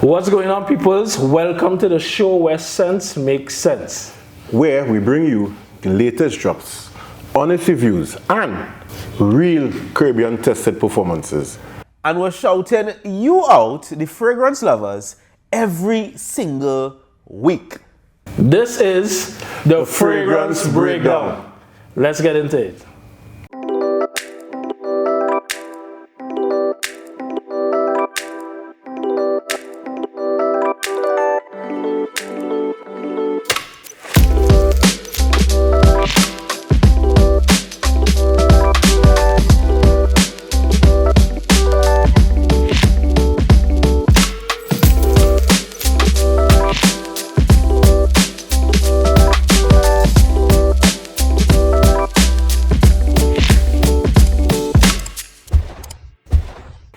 What's going on, peoples? Welcome to the show where sense makes sense. Where we bring you the latest drops, honest reviews, and real Caribbean tested performances. And we're shouting you out, the fragrance lovers, every single week. This is the Fragrance Breakdown. Let's get into it.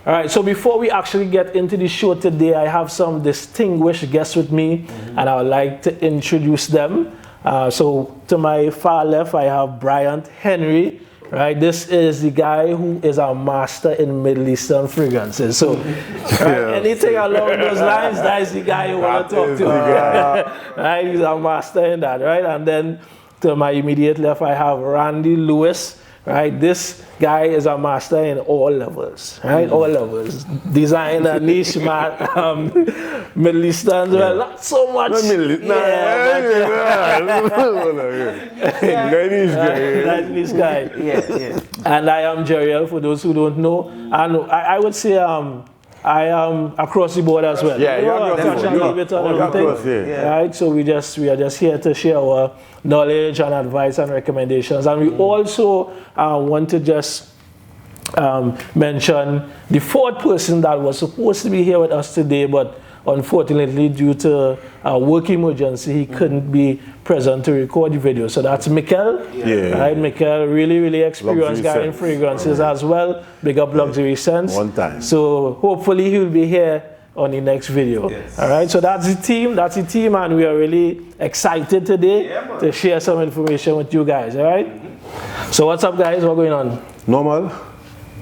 All right, so before we actually get into the show today, I have some distinguished guests with me, and I would like to introduce them. So to my far left, I have Bryant Henry. Right, this is the guy who is a master in Middle Eastern fragrances. So, anything along those lines, that is the guy you want to talk to. Right, he's a master in that. Right, and then to my immediate left, I have Randy Lewis. Right, this guy is a master in all levels, right? All levels. Designer, niche, Middle Eastern, well, not so much. Middle Eastern. Nice guy. Yeah. And I am Jeriel, for those who don't know. And I would say I am across the board as well. Yeah, you're across the board. Right, so we are just here to share our knowledge and advice and recommendations. And we also want to just mention the fourth person that was supposed to be here with us today, but unfortunately, due to a work emergency, he couldn't be present to record the video. So that's Mikel. Right, Mikel, really experienced guy in fragrances as well. Big up Luxury Sense. One time. So hopefully he'll be here on the next video. Yes. All right, so that's the team, and we are really excited today to share some information with you guys. All right. So what's up, guys? What's going on? Normal.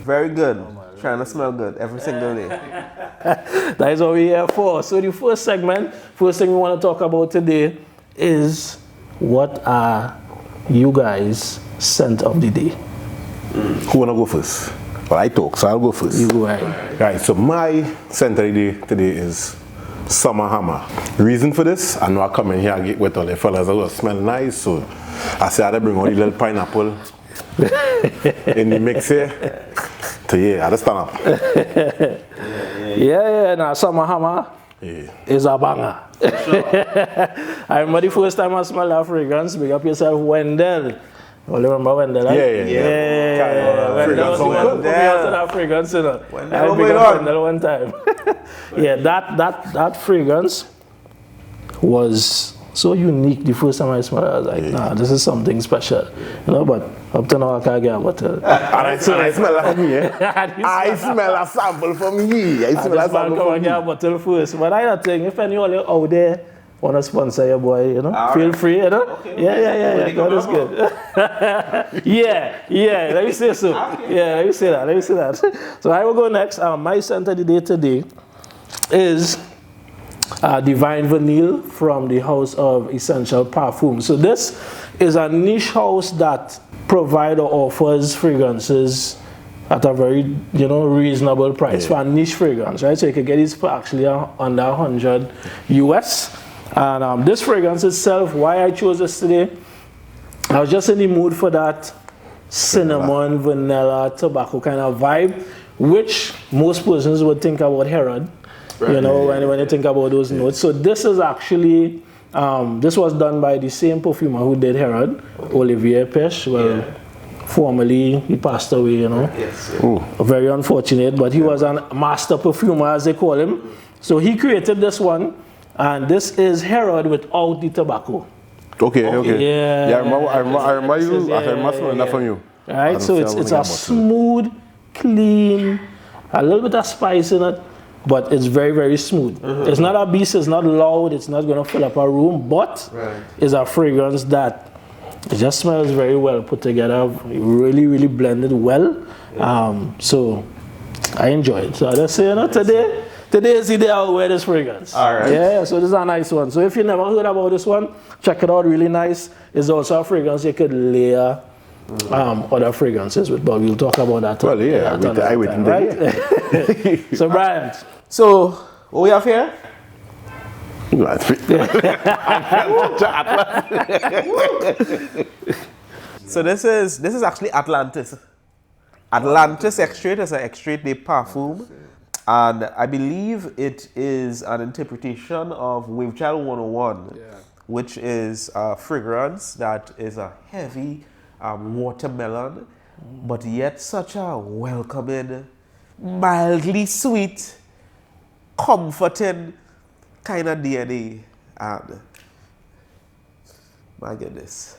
Very good. Trying to smell good every single day. That is what we're here for. So the first thing we want to talk about today is what are you guys' scent of the day? Who wanna go first? Well, I talk, so I'll go first. You go ahead. Right, so my scent of the day today is Summer Hammer. Reason for this, I know I come in here and get with all the fellas that will smell nice, so I said I'd bring all the little pineapple in the mix here. So yeah, I just stand up. Now Summer Hammer is a banger. I remember the first time I smelled that fragrance. Big up yourself, Wendell. You remember Wendell, right? Yeah. Wendell was the one who put me onto that fragrance, you know. I big up Wendell one time. That fragrance was so unique. The first time I smelled it, I was like, nah, this is something special. You know, but up to now I can't get a bottle. And I smell that from here. I smell a sample from here. I smell a sample come and get a bottle first. But I don't think if anyone out there want to sponsor your boy, you know, feel free, you know. Okay. Yeah. God is good. Let me say so. Let me say that. So I will go next. My scent of the day today is Divine Vanille from the House of Essential Perfume. So this is a niche house that provides or offers fragrances at a very, reasonable price for a niche fragrance, right? So you can get this for actually under $100 US. And this fragrance itself, why I chose this today, I was just in the mood for that cinnamon, vanilla, tobacco kind of vibe, which most persons would think about Herod. Right. When you think about those notes. So this is actually, this was done by the same perfumer who did Herod, Olivier Peche. Formerly he passed away, Very unfortunate, but he was a master perfumer, as they call him. So he created this one, and this is Herod without the tobacco. Okay. Yeah, I remember you. I must learn that from you. Right, so it's a smooth, clean, a little bit of spice in it, but it's very, very smooth. It's not a beast, it's not loud, it's not going to fill up a room, but it's a fragrance that it just smells very well put together, really, really blended well. So I enjoy it. So I just say, today today is the day I'll wear this fragrance. All right. Yeah, so this is a nice one. So if you never heard about this one, check it out. Really nice. It's also a fragrance you could layer other fragrances with, but we'll talk about that. Well, yeah, I wait in there. Right? So, Brian. So, what we have here? So this is actually Atlantis. Atlantis extrait is an extrait de perfume, and I believe it is an interpretation of Wave Child 101, which is a fragrance that is a heavy watermelon, but yet such a welcoming, mildly sweet, comforting kind of DNA. And my goodness.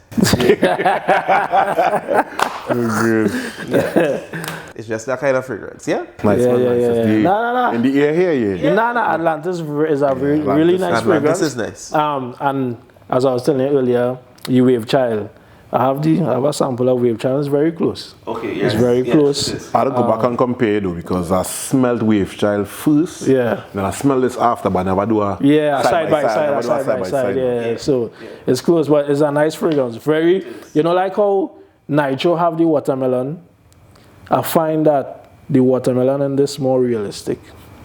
It's just that kind of fragrance, yeah? Nice Yeah, one, yeah, nice. yeah, It's yeah. the- No. In the air here, yeah. No, Atlantis is a really nice Atlantis fragrance. is nice. And as I was telling you earlier, you Wave Child. I have a sample of Wave Child. It's very close. Okay, It's very close. I had to go back and compare though because I smelled Wave Child first. Yeah. Then I smelled this after, but I never do a Side by never do a side. Yeah. So it's close, but it's a nice fragrance. Very, like how Nitro have the watermelon. I find that the watermelon in this more realistic.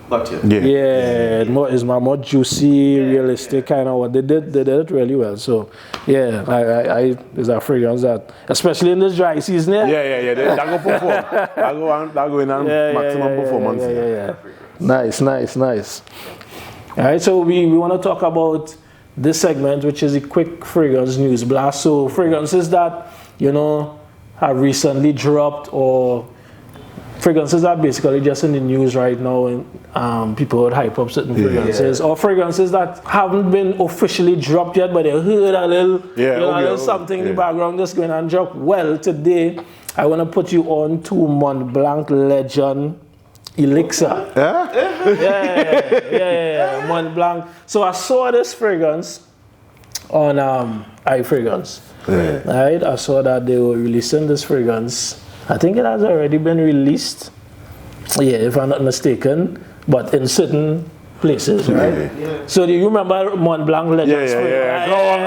Gotcha. Yeah. It's more juicy, realistic kind of what they did it really well. So yeah, I it's a fragrance that, especially in this dry season. Yeah. That go perform. That go in and maximum performance. Yeah. Nice. All right, so we want to talk about this segment, which is a quick fragrance news blast. So fragrances that have recently dropped, or fragrances that are basically just in the news right now, and people would hype up certain fragrances, or fragrances that haven't been officially dropped yet, but they heard a little something in the background just going and drop. Well, today I want to put you on to Mont Blanc Legend Elixir. Yeah, Mont Blanc. So I saw this fragrance on iFragrance. Right, I saw that they were releasing this fragrance. I think it has already been released. Yeah, if I'm not mistaken, but in certain places, right? Yeah. So do you remember Mont Blanc Legend Spring? Yeah. Go on.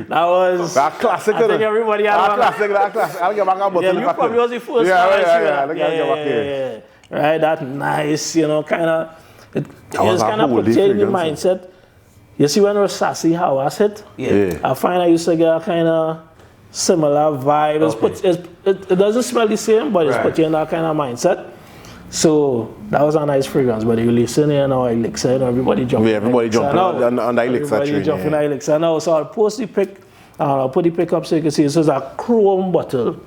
That was That classic. I think everybody had that classic. I'll get back on yeah, you probably was the first one. Yeah. Right, that nice, kind of. It is kind of put you in the mindset. You see when Rosassi Hawas hit? Yeah. I find I used to get a kind of similar vibe. It doesn't smell the same, but it's put you in that kind of mindset. So that was a nice fragrance. But you listen here now, Elixir, and everybody jumping. Yeah, everybody jumping on the Elixir train. Everybody jumping on Elixir now. So I'll post the pic. I'll put the pic up so you can see. This is a chrome bottle.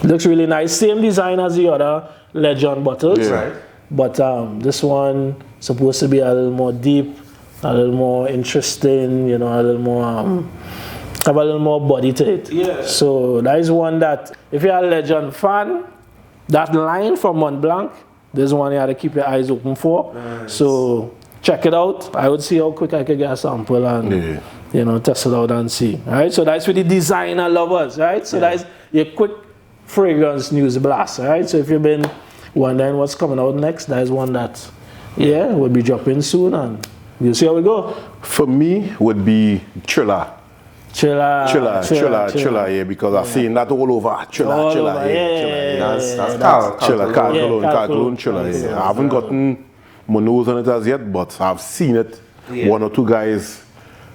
Looks really nice. Same design as the other Legend bottles. Right. But this one supposed to be a little more deep, a little more interesting, a little more have a little more body to it. Yeah. So that is one that if you're a Legend fan, that line from Mont Blanc, this is one you have to keep your eyes open for. Nice. So check it out. I would see how quick I could get a sample and test it out and see. All right. So that's for the designer lovers, right? So that's your quick fragrance news blast, all right? So if you've been wondering what's coming out next, that is one that will be dropping soon, and we'll see how we go. For me would be Chilla, yeah, because I've seen that all over. Chilla, That's cologne, Chilla, yeah. I haven't gotten my nose on it as yet, but I've seen it. One or two guys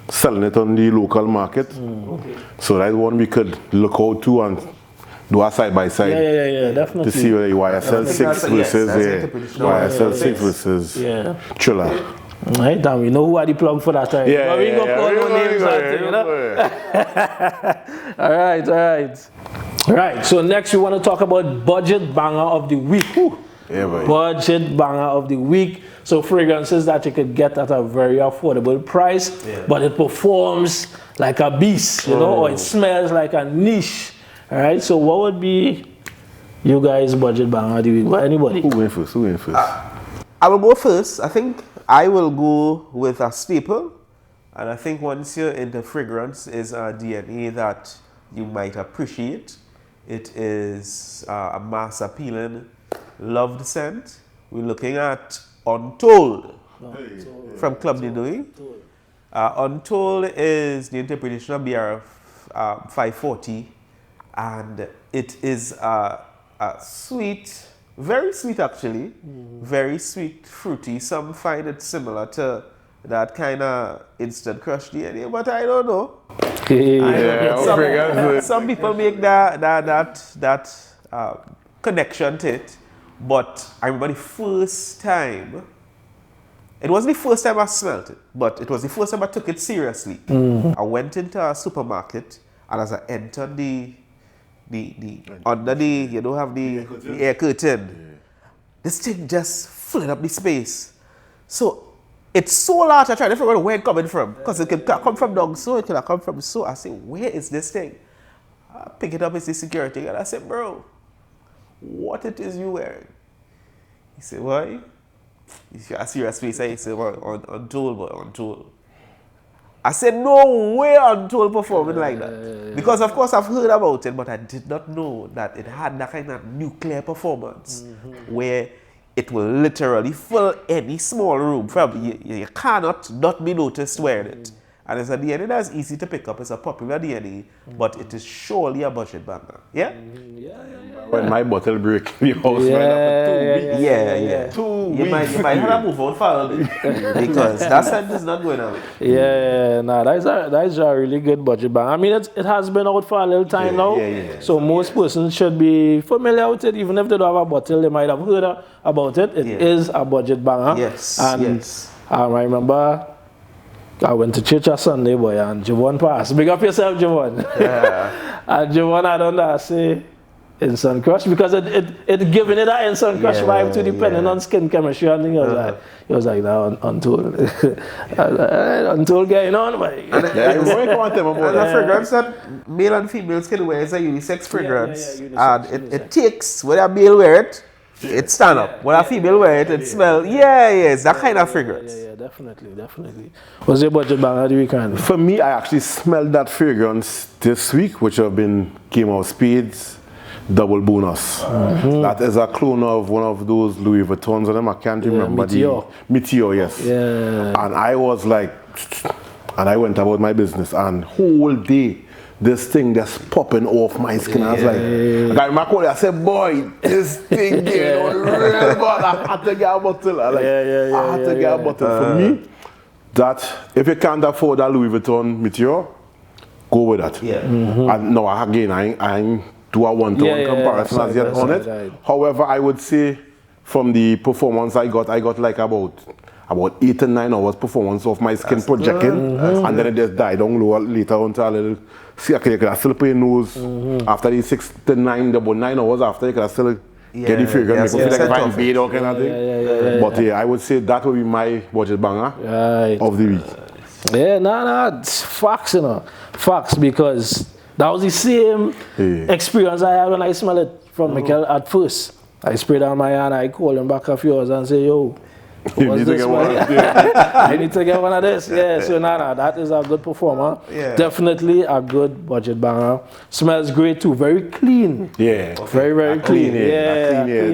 selling it on the local market. So that's one we could look out to and do a side by side. Yeah, definitely. To see whether YSL 6 versus YSL 6 versus Chilla. Right, and we know who are the plug for that, right? Yeah, we go call no names, All right, so next we want to talk about budget banger of the week. Budget banger of the week. So fragrances that you could get at a very affordable price, but it performs like a beast, or it smells like a niche. All right, so what would be you guys' budget banger of the week? Well, anybody? Who went first? I will go first. I think I will go with a staple. And I think once you're into fragrance is a DNA that you might appreciate. It is a mass appealing, loved scent we're looking at Untold from Club de Nuit. Untold is the interpretation of BRF 540, and it is a sweet, very sweet actually, very sweet, fruity. Some find it similar to that kind of instant crush DNA, but I don't know. Some people make that connection to it, but I remember the first time. It wasn't the first time I smelled it, but it was the first time I took it seriously. I went into a supermarket, and as I entered the under the, you don't have the air curtain, this thing just filled up the space. So it's so large, I tried to figure out where it's coming from, because it could come from down so, it could have come from so. I said, where is this thing? I pick it up, it's the security, and I said, bro, what it is you wearing? He said, why? I see your face, I said, well, Untold, but Untold. I said, no way Untold performing like that. Because of course I've heard about it, but I did not know that it had that kind of nuclear performance where it will literally fill any small room. You cannot not be noticed wearing it. And it's a DNA that's easy to pick up. It's a popular DNA, but it is surely a budget banger. Yeah? When my bottle break, the house went up for 2 weeks. Yeah. 2 weeks. You might have to move on for a bit because that scent is not going away. That's a really good budget banger. I mean, it has been out for a little time now, so most persons should be familiar with it. Even if they don't have a bottle, they might have heard about it. It is a budget banger. Yes. I remember I went to church on Sunday, boy, and Javon passed. Big up yourself, Javon. And Javon had on that say instant crush because it giving it that instant crush vibe to depending on skin chemistry and things like that. He was like that Untold. Untold going on, boy. And the fragrance that male and females can wear is a unisex fragrance. And it takes, when a male wear it, it stand up. When a female wear it, it smell. It's that kind of fragrance. Definitely. What's your budget banger the weekend? For me, I actually smelled that fragrance this week, which have been Game of Spades Double Bonus. That is a clone of one of those Louis Vuittons of them. I can't remember. Meteor, yes. Yeah. And I was like, and I went about my business, and whole day this thing just popping off my skin. I was like, I got in my corner, I said, boy, this thing getting on real bad. I had to get a bottle. I had to get a bottle. For me, that if you can't afford that Louis Vuitton Meteor, go with that. And no, again, I ain't do a one-to-one comparison as yet on it. Right. However, I would say from the performance I got like about 8 and 9 hours performance of my skin projecting, and then it just died down low later on to a little. See, I could still play nose after the 6 to 9, about 9 hours after, you could still get the fragrance, feel like Vine Bead or kind of thing. But I would say that would be my budget banger of the week. It's facts, facts, because that was the same experience I had when I smelled it from Michael at first. I sprayed on my hand, I called him back a few hours and say, yo, what's this one? I need to get one of this. So that is a good performer. Definitely a good budget banger. Smells great too. Very clean. Very clean.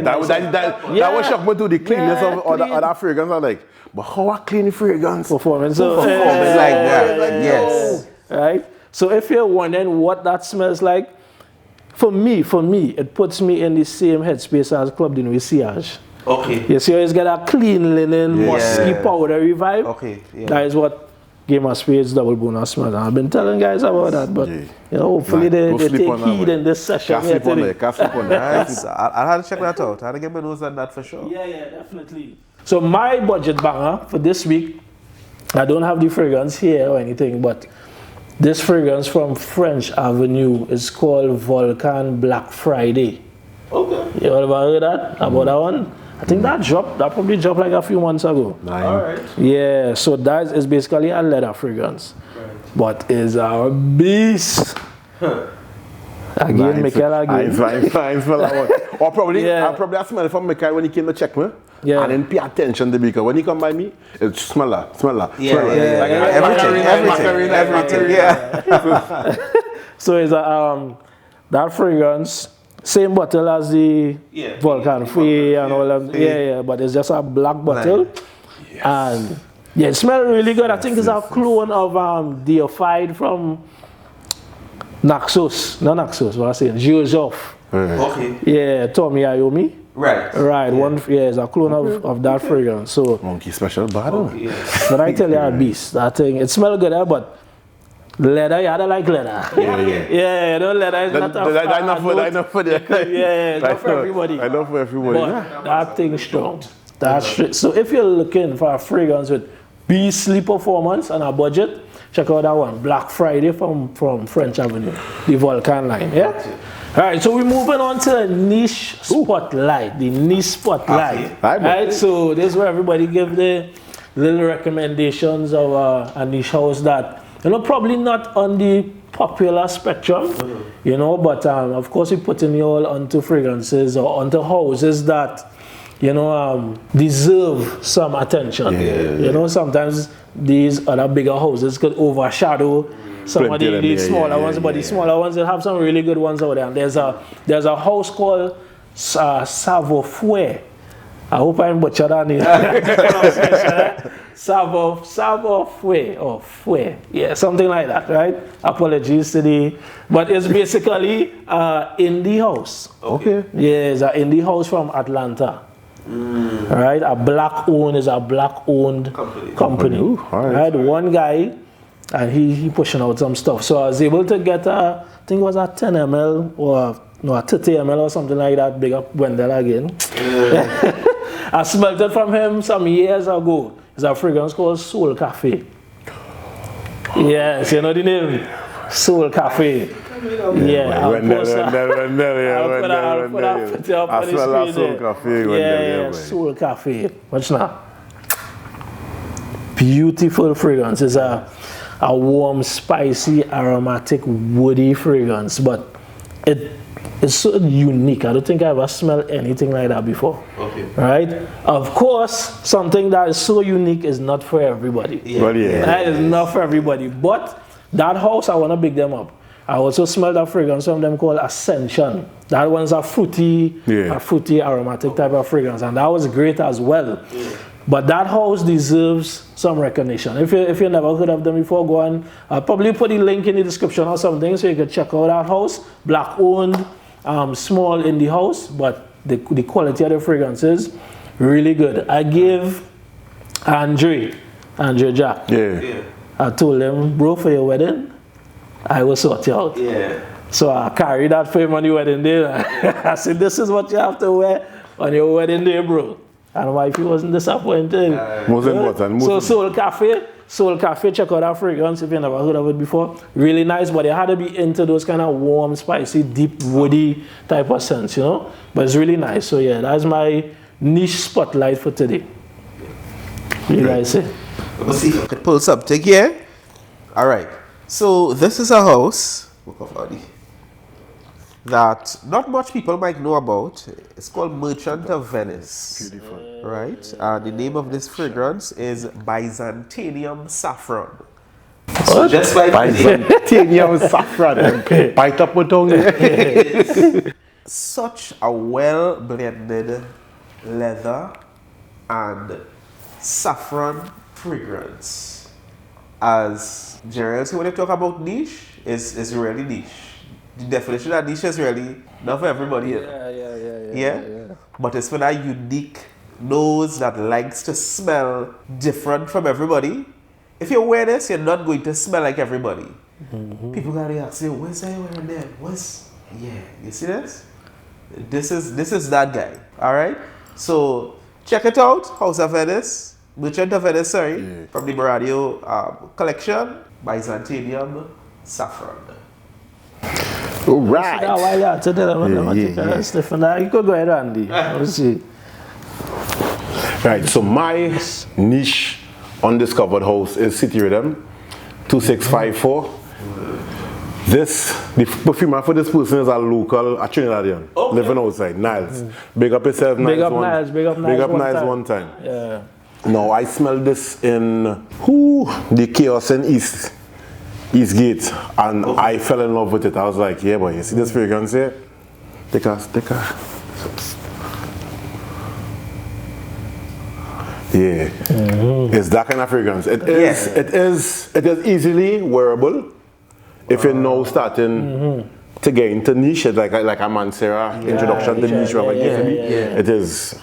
That was shocked me to the cleanness of other fragrance. I'm like, but how a clean fragrance? Performance like that. Yes. Right? So if you're wondering what that smells like, for me, it puts me in the same headspace as Club de Nuit Sillage. You see how it's got a clean linen, musky, powdery vibe? That is what Game of Spades Double Bonus smells. I've been telling guys about that, but hopefully they take heed in this session here today. I'll have to check that out. I'll get my nose on that for sure. Definitely. So my budget banger for this week, I don't have the fragrance here or anything, but this fragrance from French Avenue is called Volcan Black Friday. You ever heard that? About that one? I think that probably dropped like a few months ago. Nice. So that is basically a leather fragrance. But is a beast. Again, Michael again. I smell that one. Or probably, I smell it from Michael when he came to check me. And then pay attention to because when he come by me, it's smell that. Everything. So it's that fragrance same bottle as the Volcan Free and all that. Free. Yeah, but it's just a black bottle. And yeah, it smells really good. I think it's a clone of Deified from Naxos. Not Naxos, what I say? Geozoff. Okay. Yeah, Tommy Iommi. Right. Right, it's a clone of that fragrance. So Monkey special bottle. but I tell you, a beast. That thing, it smells good, but leather, you don't like leather. Yeah, you know, leather is not a I know for the yeah, not for everybody. I know for everybody. But that thing is strong. That's straight. So if you're looking for a fragrance with beastly performance and a budget, check out that one, Black Friday from French Avenue, the Volcan line. Yeah. All right, so we're moving on to the niche spotlight. The niche spotlight. Right. So this is where everybody give the little recommendations of a niche house that, you know, probably not on the popular spectrum, you know, but of course we're putting you all onto fragrances or onto houses that, you know, deserve some attention. You know, sometimes these other bigger houses could overshadow some of these smaller ones, but the smaller ones, they have some really good ones out there. And there's a house called Savoir-Faire. I hope I butchered that name. Savoir-Faire or Fue. Yeah, something like that, right? Apologies to the... But it's basically indie house. Okay. Yeah, it's an indie house from Atlanta. Right? A black-owned company. Ooh, right? One guy, and he pushing out some stuff. So I was able to get I think it was a 10 ml or no, a 30 ml or something like that. Big up Wendell again. I smelled it from him some years ago. It's a fragrance called Soul Cafe. Yes, you know the name? Soul Cafe. Yeah, I'll put it up on the screen. Soul Cafe. Yeah, Soul Cafe. Watch now. Beautiful fragrance. It's a warm, spicy, aromatic, woody fragrance, but it's so unique. I don't think I ever smelled anything like that before. Okay. Right? Of course, something that is so unique is not for everybody. That is not for everybody. But that house, I want to big them up. I also smelled a fragrance from them called Ascension. That one's a fruity aromatic type of fragrance, and that was great as well. But that house deserves some recognition. If you never heard of them before, go on. I'll probably put the link in the description or something so you can check out that house. Black owned, small indie house, but the quality of the fragrances really good. I gave Andre Jack. I told him, bro, for your wedding, I will sort you out. So I carried that for him on the wedding day. I said, this is what you have to wear on your wedding day, bro. And my wife wasn't disappointed. Most important. So Soul Cafe, check out that fragrance if you never heard of it before. Really nice, but it had to be into those kind of warm, spicy, deep, woody type of scents, you know. But it's really nice. So yeah, that's my niche spotlight for today. You guys say? Let's see if I could pull something here. All right. So this is a house that not much people might know about. It's called Merchant of Venice. Beautiful. Right? And the name of this fragrance is Byzantium Saffron. So just like Byzantium Saffron. Bite up my tongue. Such a well-blended leather and saffron fragrance. As Gerald said, when you talk about niche, it's really niche. The definition of niche is really not for everybody. Yeah. But it's for that unique nose that likes to smell different from everybody. If you wear this, you're not going to smell like everybody. People gotta ask you, what's I wearing there? You see this? This is that guy. Alright? So check it out, House of Venice. Merchant of Venice, from the Maradio collection, Byzantium Saffron. All right. You could go ahead, Andy. Let's see. Right, so my niche undiscovered house is City Rhythm 2654. The perfumer for this person is a local, a Trinidadian, living outside, Niles. Big up yourself, Niles. Big up Niles one time. Yeah. Now, I smelled this in the Chaos in Eastgate, and I fell in love with it. I was like, yeah, boy, you see this fragrance here? Take a. Yeah, it's that kind of fragrance. It is easily wearable if you're now starting to get into niche, like a Mancera introduction to niche. It is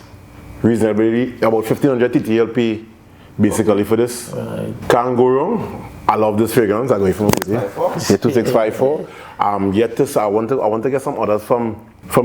reasonably about 1500 TTLP basically for this. Right. Can't go wrong. I love this fragrance. I'm going from 2654. Yet this, I want to get some others from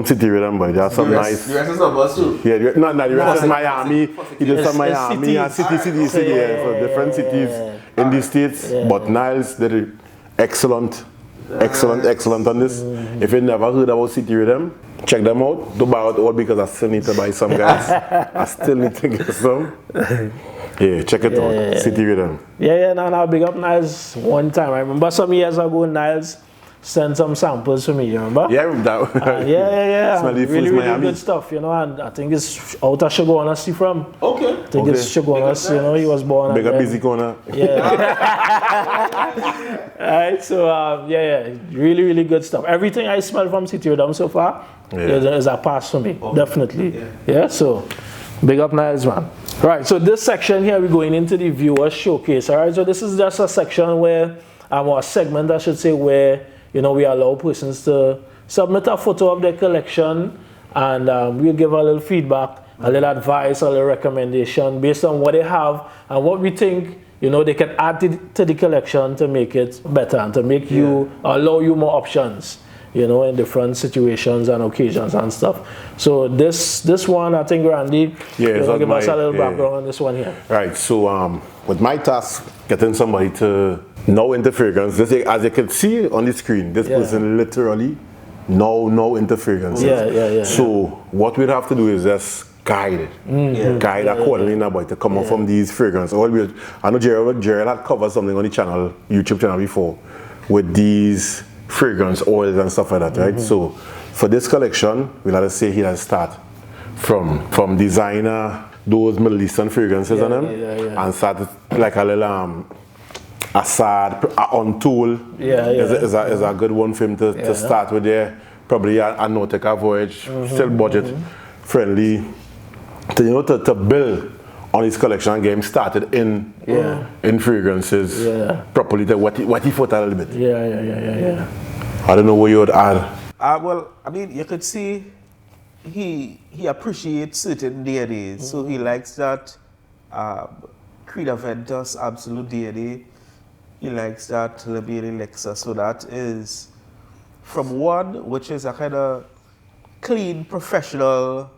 City Rhythm, but there are some nice. The rest is numbers too. Yeah, the rest is Miami. He did some Miami and city. Yeah, so different cities in the States. But Niles did excellent on this. If you never heard about City Rhythm, check them out. Don't buy it all because I still need to buy some, guys. I still need to get some. Yeah, check it out. City Rhythm. No, big up Niles one time. I remember some years ago, Niles sent some samples to me, you remember? Yeah, I remember that. Really good stuff, you know, and I think it's out of Shagona from. Okay. I think it's Shagona, you know, he was born. Big up Busy Corner. Yeah. Alright, so really good stuff. Everything I smell from City Rhythm so far is a pass for me, definitely. Yeah, so big up Niles, man. Right, so this section here, we're going into the viewer showcase. Alright, so this is just a section where, or a segment I should say, where we allow persons to submit a photo of their collection, and we'll give a little feedback, a little advice, a little recommendation based on what they have and what we think they can add to the collection to make it better and to make allow you more options, in different situations and occasions and stuff. So this one, I think Randy, give us a little background on this one here. Right. So with my task, getting somebody to know into fragrance. As you can see on the screen, this person literally know into fragrances. So what we'd have to do is just guide accordingly now to come up from these fragrances. I know Gerald had covered something on the channel, YouTube channel before, with these fragrance oils and stuff like that, right? So for this collection, we'll have to say he has start from designer, those Middle Eastern fragrances on them, and start like a little Assad, Untold is a good one for him to start with there. Probably a Nautica Voyage, still budget friendly. To build on his collection and get him started in fragrances properly. What he thought a little bit. I don't know what you would add. Well, I mean, you could see he appreciates certain deities. So he likes that Creed Aventus Absolute Deity. He likes that Liberi Lexa. So that is from one, which is a kind of clean, professional,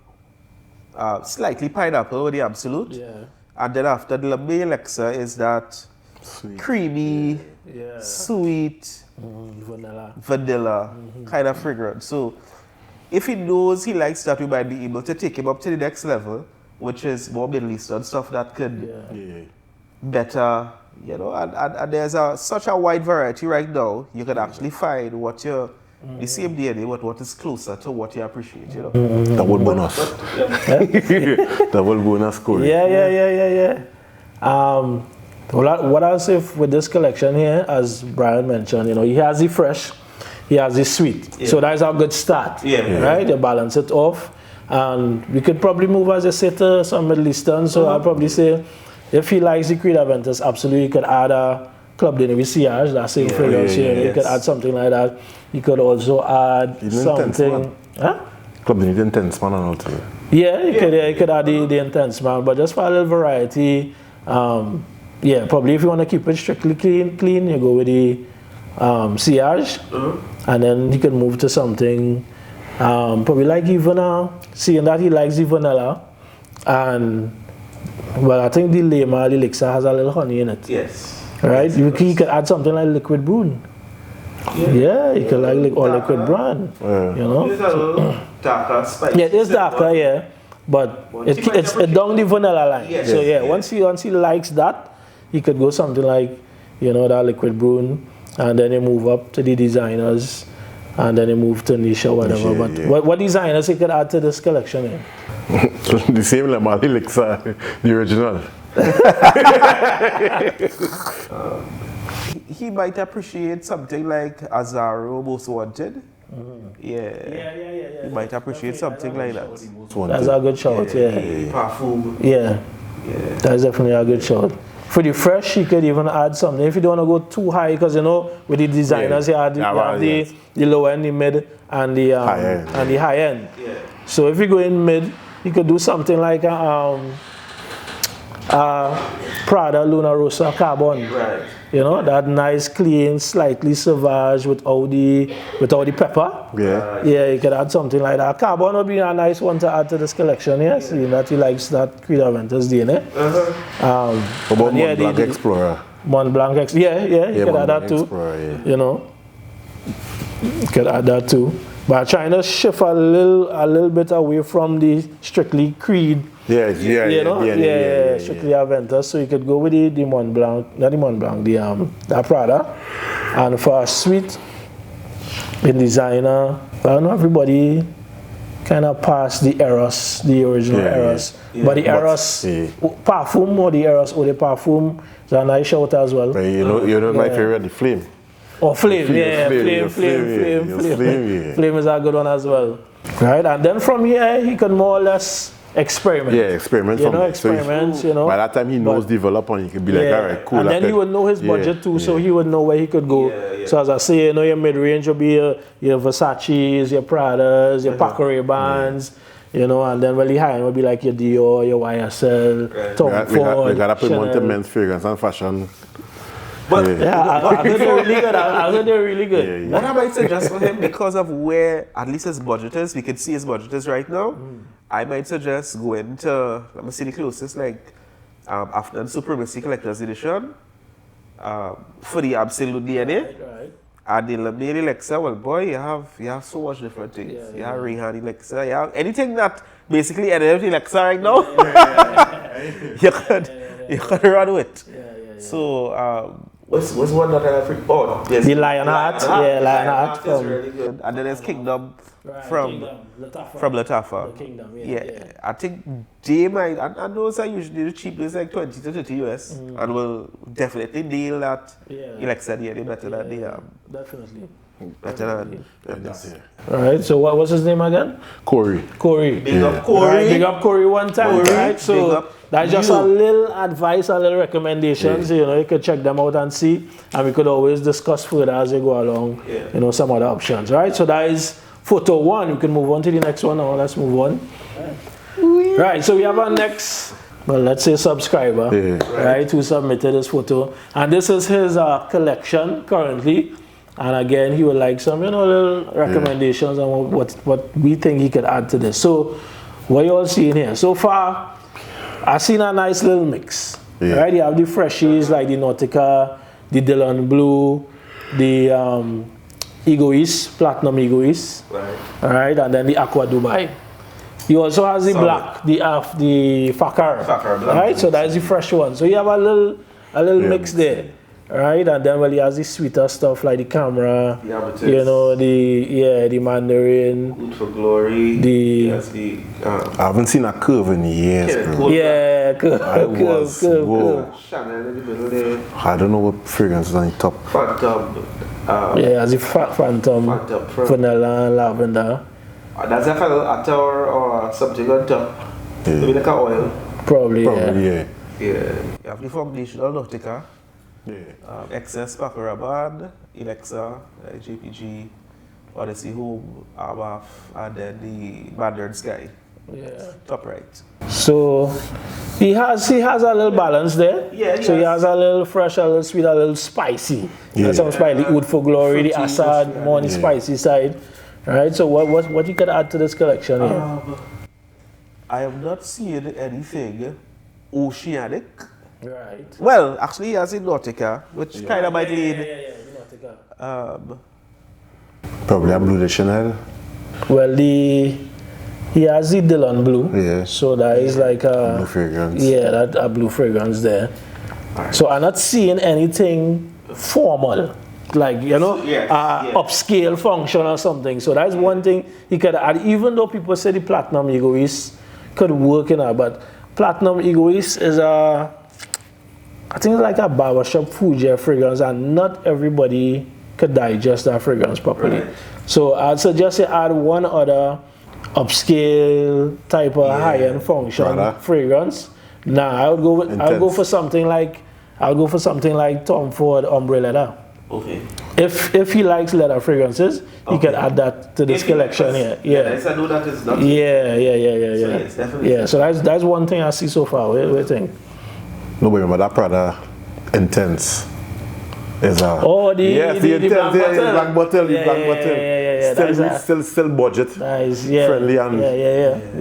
slightly pineapple with the Absolute. And then after the Liberi Lexa is that creamy, sweet, vanilla kind of fragrance. So if he knows he likes that, we might be able to take him up to the next level, which is more Middle Eastern stuff that could better. And there's such a wide variety right now. You can actually find what the same DNA, but what is closer to what you appreciate. Double bonus. Double bonus score. What I'll say with this collection here, as Brian mentioned, he has the fresh, he has the sweet. So that's a good start. Right? You balance it off, and we could probably move, as I said, to some Middle Eastern. So I'll probably say, if he likes the Creed Aventus, absolutely, you could add a Club de Nuit Sillage, that same fragrance here. You could add something like that. You could also add something. Club de Nuit Intense Man and all too. You could add the Intense Man, but just for a little variety. Probably if you want to keep it strictly clean, you go with the Sillage, and then you can move to something probably like even seeing that he likes the vanilla, and I think the Lema elixir has a little honey in it. Right? You could add something like Liquid Brune. You could like liquid brand. It's a little darker, spicy. It is darker, but it's down the vanilla line. So once he likes that, he could go something like that Liquid Brune, and then he move up to the designers, and then he move to niche or whatever. But what designers he could add to this collection? The same Lemali Elixir, the original. He might appreciate something like Azaro Most Wanted, Yeah. You might appreciate something like that. That's a good shout, yeah. Perfume. Yeah. That's definitely a good shout. For the fresh, you could even add something. If you don't want to go too high, because you know, with the designers, you have the low end, the mid, and the high end. Yeah. So if you go in mid, you could do something like a Prada Luna Rosa Carbon. Right. You know, that nice, clean, slightly sauvage without the pepper. Yeah, you could add something like that. Carbon would be a nice one to add to this collection, yes. Seeing that he likes that Creed Aventus DNA. What about Mont Blanc Explorer? Mont Blanc, you could add that too. Explorer, you know, you could add that too. But trying to shift a little bit away from the strictly Creed. Strictly Aventus. So you could go with the Mont Blanc, not the Mont Blanc, the Prada. And for a sweet, in designer, I don't know, everybody kind of passed the Eros, the original Eros. But the Eros perfume or the Eros or the perfume is a nice shout as well. But you know my favorite, the Flame. Oh, Flame, Flame is a good one as well. Right, and then from here, he can more or less experiment. Yeah, experiment. By that time, he knows develop and he can be like, all right, cool. And then he would know his budget too, so he would know where he could go. So as I say, you know, your mid-range will be your Versace's, your Pradas, your Paco Rabannes, you know, and then really high end will be like your Dior, your YSL, Tom Ford, we gotta put Chanel. one to men's fragrance and fashion. But I think they're really good. I think they're really good. What I might suggest for him, because of where at least his budget is, we can see his budget is right now. I might suggest going to, let me see the closest, like Afghan Supremacy Collector's Edition for the Absolute DNA. Right. And the Lemonade Elixir, well, boy, you have so much different things. You have Rehan Elixir, you have anything that basically any Elixir right now, you could run with. So, what's one that I forgot? Oh, yes. The Lionheart, Lionheart is really good. And then there's Kingdom from Lattafa. Kingdom, I think they might, and those are usually the cheapest, like 20 to 30 US, and will definitely deal that Elixir DNA better than the definitely. Better than this. Alright, so what was his name again? Corey. Big up Corey. Right, big up Corey one time, right? So that's just a little advice, a little recommendations. You know, you could check them out and see, and we could always discuss further as we go along. You know, some other options, right? So that is photo one. We can move on to the next one now. Let's move on. Right, so we have our next, well, let's say subscriber, right, who submitted this photo, and this is his collection currently. And again, he would like some, you know, little recommendations on what we think he could add to this. So, what you all seeing here? So far, I've seen a nice little mix, right? You have the freshies like the Nautica, the Dylan Blue, the Egoist, Platinum Egoist, right? And then the Aqua Dubai. He also has the black, the Fakar, right? So that is the fresh one. So you have a little mix there. Right, and then he has the sweeter stuff like the camera, you know, the Mandarin, Good for Glory, I haven't seen a curve in years, bro. Curve. Chanel in the middle there. I don't know what fragrance is on the top. Phantom. As the Phantom, vanilla and lavender. That's a fellow attar or something on top. Maybe like an oil. Probably. You have the foundational Nautica. XS Paco Rabanne, Elixir, JPG, Odyssey Home, Abaf, and then the Mandarin Sky. Top right. So he has a little balance there. So he has a little fresh, a little sweet, a little spicy. That's some spicy. Oud for Glory, the Assad, more on the spicy side. Right. So what you could add to this collection here? I have not seen anything oceanic. Right. Well, actually, he has a Nautica, which kind of might lead. Probably a Blue de Chanel. Well, he has the Dylan Blue. So that is like a blue fragrance. That a blue fragrance there. So I'm not seeing anything formal, like, you know, upscale function or something. So that's one thing he could add, even though people say the Platinum Egoist could work in it, but Platinum Egoist is I think it's like a barbershop food fragrance, and not everybody could digest that fragrance properly. Right. So I'd suggest you add one other upscale type of high-end function Prada. fragrance. Nah, I would go for something like Tom Ford Ombre Leather. Okay. If he likes leather fragrances, he can add that to this collection here. Yes, I know that is not. Yeah. yes, definitely. Yeah, so that's one thing I see so far. What do you think? No, but remember that Prada Intense is a... Oh, the Intense, black bottle. black bottle, Yeah, black yeah, bottle. yeah. Still budget. Nice, yeah. Friendly and...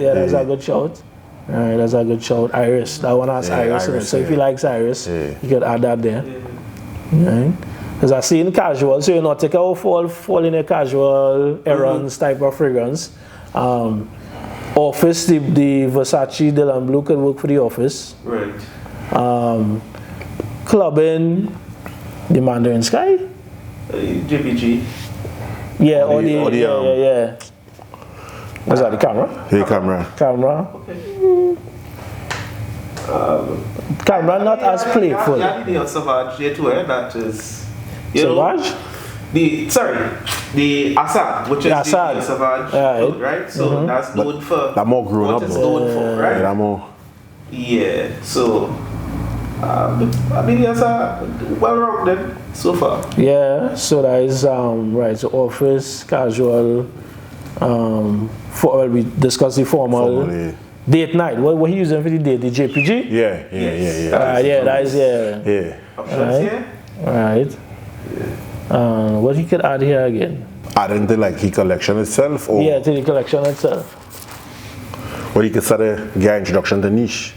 Yeah, that's a good shout. Alright, that's a good shout. Iris, that one has Iris in it. So if he likes Iris, you could add that there. Right? Because I see in casual, so you know, take out fall in a casual errands type of fragrance. Office, the Versace Dylan Blue could work for the office. Right. Clubbing, the Mandarin Sky. JPG. Yeah, yeah. What's that, the camera? Hey, camera. Camera. Camera not as playful. Yeah, the Savage here too, that is... You Savage? know, the Assad, which is Assad. the Savage, right? So that's known for... That more grown what up it's though. known for, right? Yeah, that more... Yeah, so... I mean, yes, well-rounded so far. Yeah, so that is right. So office, casual. We discussed the formal. Date night. What he using for the date? The JPG. Yeah. That is Options here. Right. What he could add here again? Adding to like he collection itself, or Yeah, to the collection itself. or you could start a guy introduction to niche.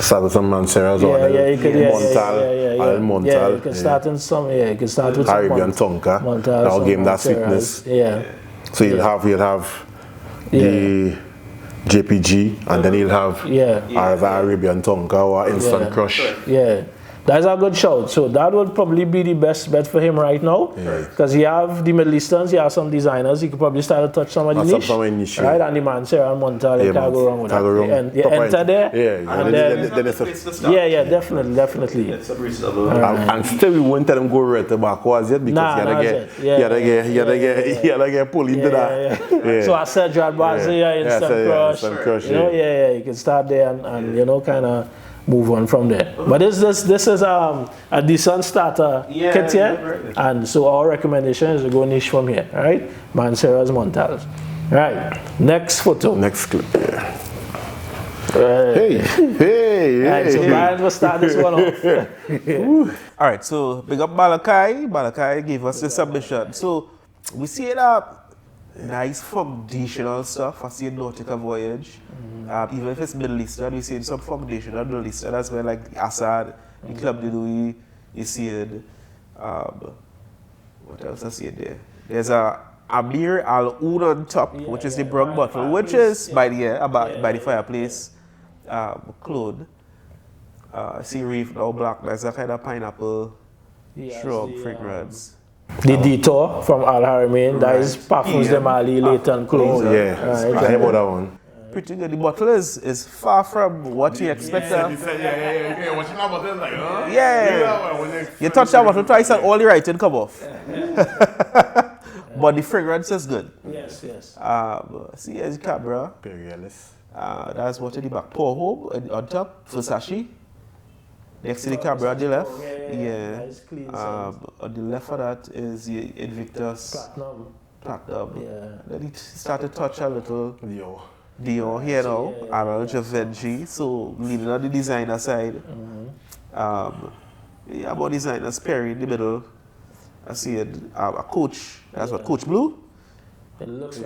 Start with some Mancera's or You could, Montal. Yeah, you could start in some. Yeah, you could start with Arabian Tonka. That'll give him that sweetness. Yeah. So you'll have the JPG, and then you'll have either Arabian Tonka or Instant Crush. Yeah, that's a good shout. So that would probably be the best bet for him right now, because he have the Middle Easterns, he have some designers. He could probably start to touch some of the niche, right? And the Mancera and Montal, you can't go wrong with that. And you enter there, and then definitely. It's a reasonable. And still, we won't tell him go right to backwards yet because you gotta get pulled into that. So I said, Jad Bazia, Instant Crush. You can start there and kind of move on from there. But this is a decent starter kit here, and so our recommendation is to go niche from here, right? Mancera's Montals. Right. Next photo. Next clip. Yeah. Hey. Right, so Brian will start this one off. All right, so big up Balakai. Balakai gave us the submission. So we see that nice foundational stuff. I see Nautica Voyage. Even if it's Middle Eastern, we see some foundational Middle Eastern. That's where like the Assad, the Club de Louis, you see it. What else I see there? There's a Amir Al Oud on top, which is the brown bottle, which is by the fireplace. Claude. I see Reef now black. That's a kind of pineapple shrub fragrance. The Detour from Al Haramain, that is Parfums de Mali, Leighton Close. Oh, yeah. I heard about that one. Pretty good. The bottle is far from what you expect. You touch that bottle twice and all the writing come off. But the fragrance is good. Yes. See, here's the Cabra. That's what in the back. Pour home on top, Versace. Next to the Cabra on the left. On the left of that is the Invictus Platinum. Then he started to touch a little Dior here now, and a little Givenchy. So leaning on the designer side. About designers Perry in the middle. I see a Coach. That's what, Coach Blue? It looks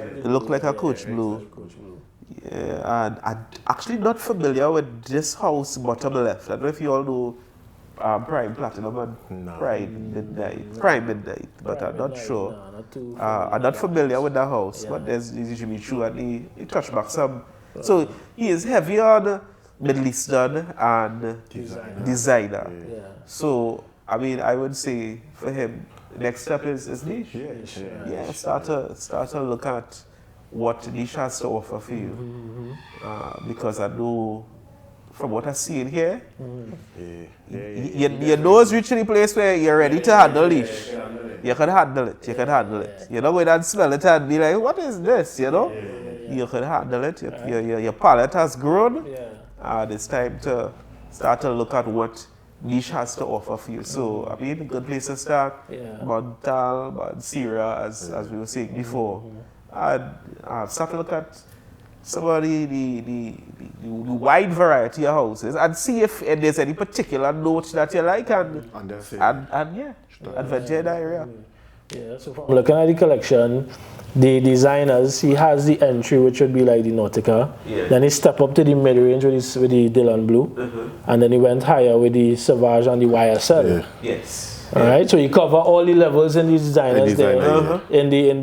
like a Coach Blue. Yeah, and I'm actually not familiar with this house bottom left. I don't know if you all know Prime Platinum and Prime Midnight, but I'm not sure. I'm not familiar with that house, but there's usually true and he touched back some. So he is heavy on Middle Eastern and designer. So I mean, I would say for him, the next step is niche. Start to look at what niche has to offer for you, because I know from what I see in here, your nose reaching the place where you're ready to handle niche. You can handle it. You can handle it. You're not going and smell it and be like, what is this? You know? You can handle it. Your palate has grown. And it's time to start to look at what niche has to offer for you. So, I mean, a good place to start. Montal, Mansera, as we were saying before. And start to look at some of the wide variety of houses and see if there's any particular note that you like and adventure in that area. Yeah, so from looking at the collection, the designers, he has the entry which would be like the Nautica. Then he stepped up to the mid-range with the Dylan Blue. And then he went higher with the Sauvage and the YSL. Yes. Alright, so you cover all the levels in the designers there. In the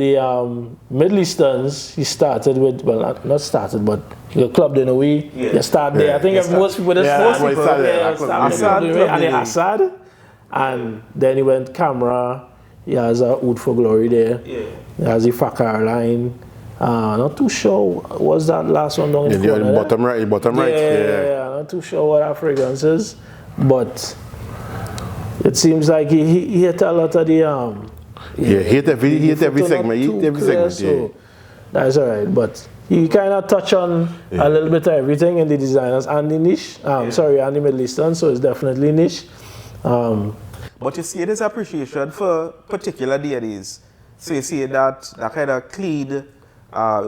Middle Easterns, he started with, well, not started, but you clubbed in a way. You start there. I think most people Assad. And then he went Camera. He has a Oud for Glory there. He has the Fakar line. Not too sure. Was that last one down in the corner? Bottom right. Yeah, not too sure what that fragrance is. But it seems like he hit a lot of the he hit every segment. So that's alright. But he kind of touch on a little bit of everything in the designers and the niche. And the Middle Eastern. So it's definitely niche. But you see, there's appreciation for particular deities. So you see that kind of clean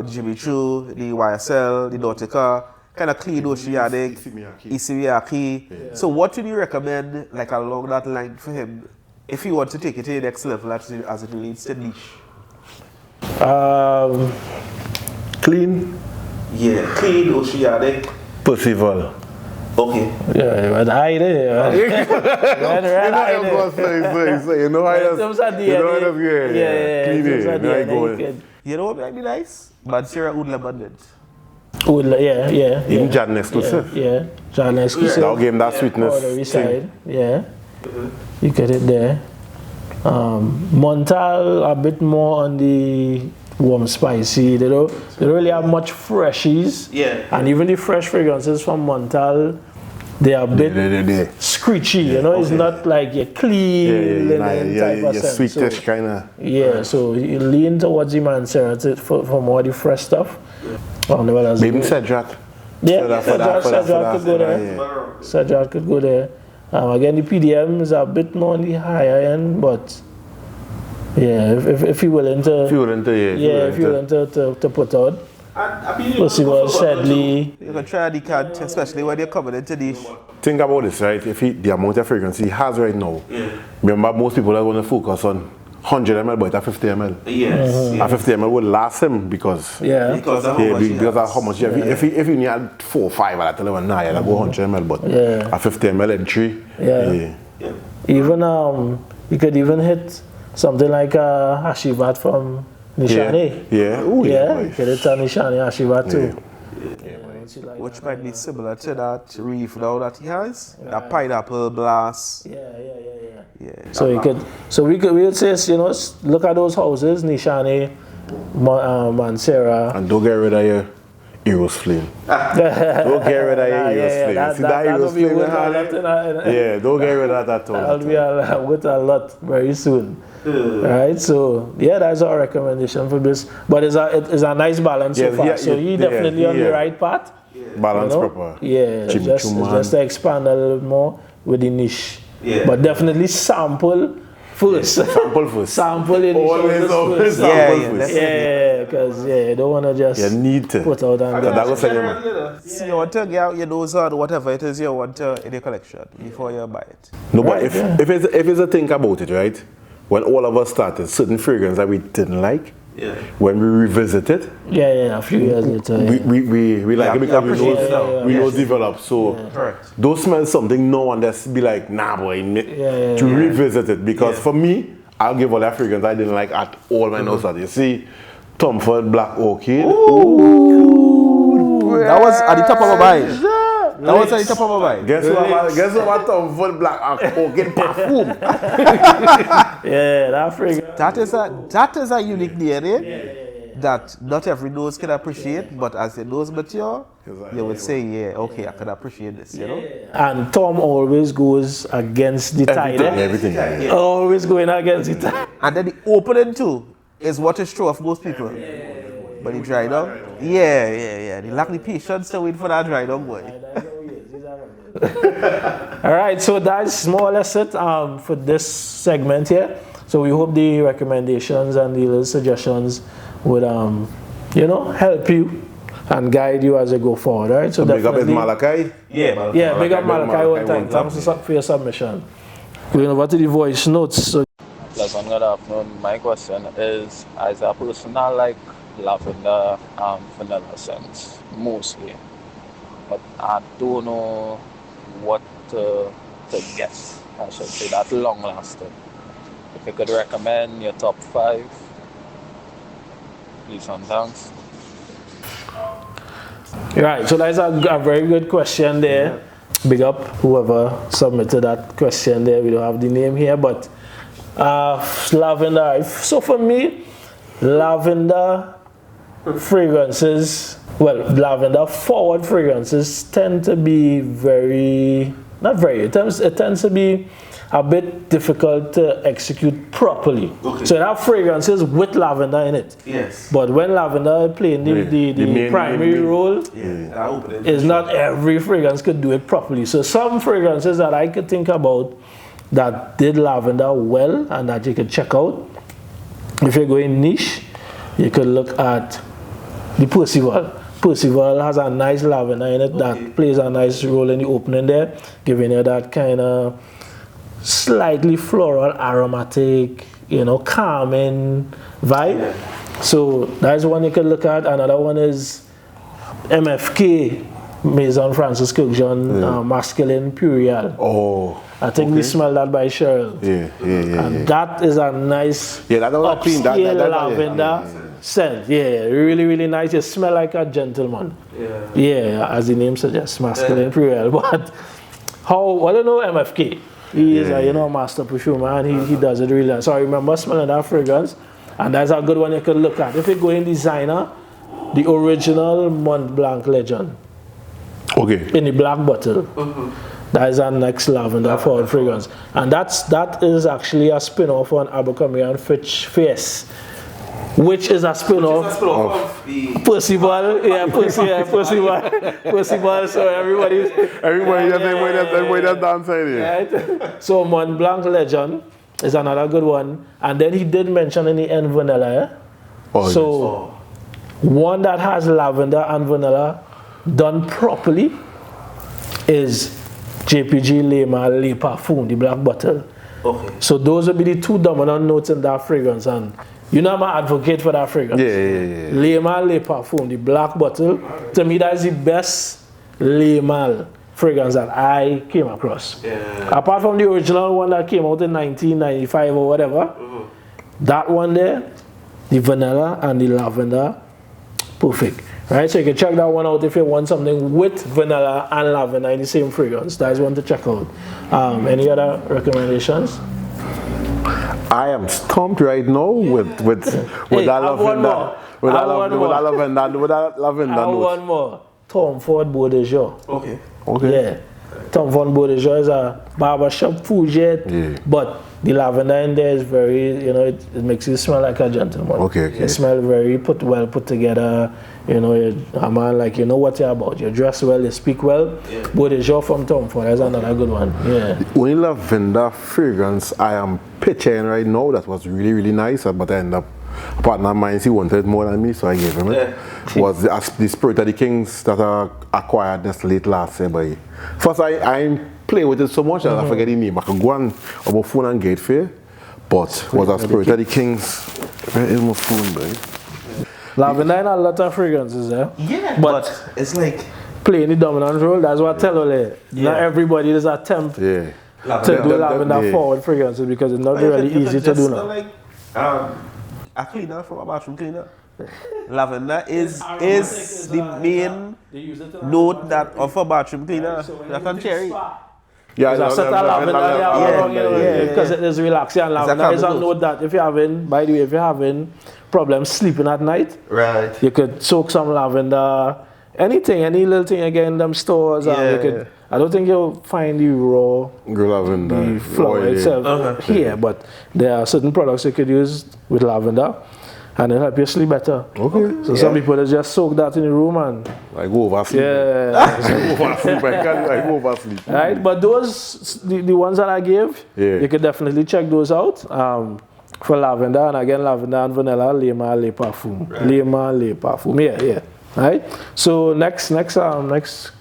Jimmy Choo, the YSL, the Nautica, kind of clean oceanic, Isimiaki. So what would you recommend, like along that line for him, if you want to take it to the next level as it relates to niche? Clean. Yeah, clean oceanic. Percival. Okay. Yeah, but I did. You know how that's You know what might be nice? Mansera Oud Abundant. Yeah. Even Jordan exclusive. Yeah, Jordan exclusive. That'll give him that sweetness. Yeah. You get it there. Montal a bit more on the warm spicy. They don't really have much freshies. And even the fresh fragrances from Montal, they are a bit screechy, you know. It's not like a clean type of scent. Sweetish kind of. Yeah, so you lean towards the Mansera for more the fresh stuff. Maybe Cedrat. Cedrat could go there. Cedrat could go there. Again, the PDM is a bit more on the higher end, but yeah, if you're willing to put out. Percival, Sedley. You can try the decant, especially when you're coming into this. Think about this, right? The amount of fragrance he has right now. Remember, most people are going to focus on 100 ml, but at 50 ml. A 50 ml would last him because of how much. If you need 4 or 5 at that level, nah, you'll go 100 ml, but a 50 ml entry. Even you could even hit something like a Hashivat from Nishani. You could hit a Nishani Hashivat too. Which might be similar to that reef now that he has. That pineapple blast. So we would say, you know, look at those houses, Nishani, Mansera. And don't get rid of your Eros flame. Don't get rid of your Eros flame. See that Eros flame? Don't get rid of that at all. That'll be with a lot very soon. Right, so that's our recommendation for this. But it's a nice balance so far. So he definitely on the right path. Balance proper. Just to expand a little more with the niche. But definitely sample first. Sample in always first. Because you don't want to just put out and see, you want to get out your nose on whatever it is you want in your collection before you buy it. No, but if it's a think about it, right? When all of us started, certain fragrance that we didn't like, when we revisit it, a few years later, we like it because we know develop. So don't smell something no one that's be like, nah boy, to revisit it. Because for me, I'll give all that fragrance I didn't like at all my nose. You see, Tom Ford Black Orchid. That was at the top of my mind. That was at the top of my mind. Guess what Tom Ford Black Orchid perfume. That fragrance. That is a unique DNA. that not every nose can appreciate, but as the nose mature, you would say, yeah, okay, I can appreciate this, you know? And Tom always goes against the tide. Everything. Always going against the tide. And then the opening too is what is true of most people. But the dry down, yeah. They lack the patience to wait for that dry down, boy. All right, so that's more or less it for this segment here. So we hope the recommendations and the little suggestions would, help you and guide you as you go forward. Right? So big up is Malachi. Yeah, big up Malachi one time. Thanks for your submission. Going over to the voice notes. So. Pleasant good afternoon. My question is, as a person, I like lavender and vanilla scents mostly, but I don't know what to guess. I should say that's long lasting. If you could recommend your top 5, please and thanks. Right, so that's a very good question there. Big up whoever submitted that question there. We don't have the name here, but lavender. So for me, lavender fragrances, lavender forward fragrances tend to be it tends to be a bit difficult to execute properly. Okay. So it have fragrances with lavender in it. Yes. But when lavender playing the primary role, it's not every fragrance could do it properly. So some fragrances that I could think about that did lavender well and that you could check out. If you're going niche, you could look at the Percival. Percival has a nice lavender in it that plays a nice role in the opening there, giving you that kind of slightly floral, aromatic, calming vibe. Yeah. So that's one you could look at. Another one is MFK, Maison Francis Kurkdjian Masculine Purial. Oh. I think we smell that by Cheryl. And that is a nice upscale lavender scent. Yeah, really, really nice. You smell like a gentleman. Yeah, as the name suggests, masculine purial. But I don't know MFK. He is a master perfumer and he does it really nice. So I remember smelling that fragrance, and that's a good one you can look at. If you go in designer, the original Mont Blanc Legend. Okay. In the black bottle. That is our next lavender forward fragrance. And that is actually a spin-off on Abercrombie & Fitch Face, which is a spin-off of the Percival. Percival. So everybody just dancing here. Right? So Mont Blanc Legend is another good one. And then he did mention in the end vanilla. One that has lavender and vanilla done properly is JPG Le Parfum, the black bottle. Okay. So those will be the two dominant notes in that fragrance, and I'm an advocate for that fragrance. Le Parfum, the black bottle. To me, that is the best Le Mal fragrance that I came across. Apart from the original one that came out in 1995 or whatever, that one there, the vanilla and the lavender, perfect. Right, so you can check that one out if you want something with vanilla and lavender in the same fragrance. That's one to check out. Any other recommendations? I am stumped right now with that lavender. With that lavender note. One more. Tom Ford Beau de Jour. Okay. Yeah. Tom Ford Beau de Jour is a barbershop fougette, but the lavender in there is very, it makes you smell like a gentleman. Okay. You smell very put together. You're a man like, what you're about. You dress well, you speak well. Beau de Jour from Tom Ford, that's another good one. Yeah. The only lavender fragrance I am picturing right now that was really, really nice, but I ended up, a partner of mine, he wanted more than me, so I gave him it. Was the Spirit of the Kings that I acquired this late last year. By first, I play with it so much that I forget the name. I can go on my phone and get it for you. But was a Spirit of the Kings. Where is my phone, boy? Lavender and a lot of fragrances there. But it's like playing the dominant role. That's what I tell you. Not everybody is attempt to do lavender forward fragrances because it's not really easy to do now. Like, a cleaner from a bathroom cleaner. Lavender is the main note that of a bathroom cleaner. That can cherry. Yeah, Because I set a lavender because it is relaxing, and lavender is a combo. note that if you're having, by the way, if you're having problems sleeping at night, Right. you could soak some lavender, anything, any little thing again in them stores. You could, I don't think you'll find the raw lavender. the flower itself here, but there are certain products you could use with lavender and it'll help you sleep better. Okay. So some people they just soak that in the room and Like oversleep. Oversleep. I can't like oversleep. right, but those the ones that I gave, you could definitely check those out. For lavender, and again lavender and vanilla, le parfum. Le parfum. Yeah. Right? So next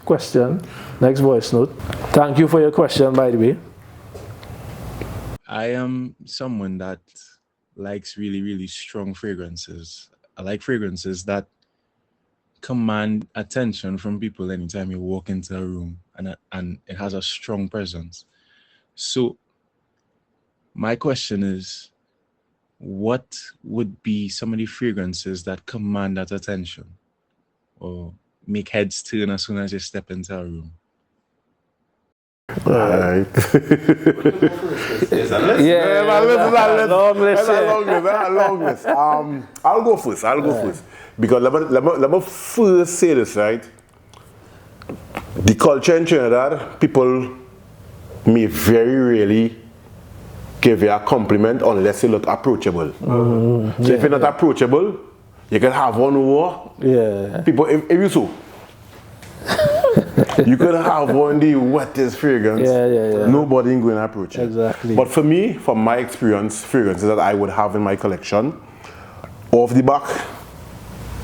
question, next voice note. Thank you for your question, by the way. I am someone that likes really, really strong fragrances. I like fragrances that command attention from people anytime you walk into a room, and it has a strong presence. So my question is, what would be some of the fragrances that command that attention or make heads turn as soon as you step into a room? Alright. Long list. I'll go first. Because let me first say this, right? The culture in Trinidad, people may very rarely give you a compliment unless you look approachable. So if you're not approachable, you can have one over. Yeah. People, if you so, you could have one the wettest fragrance. Yeah. Nobody ain't going to approach it. Exactly. But for me, from my experience, fragrances that I would have in my collection, off the back,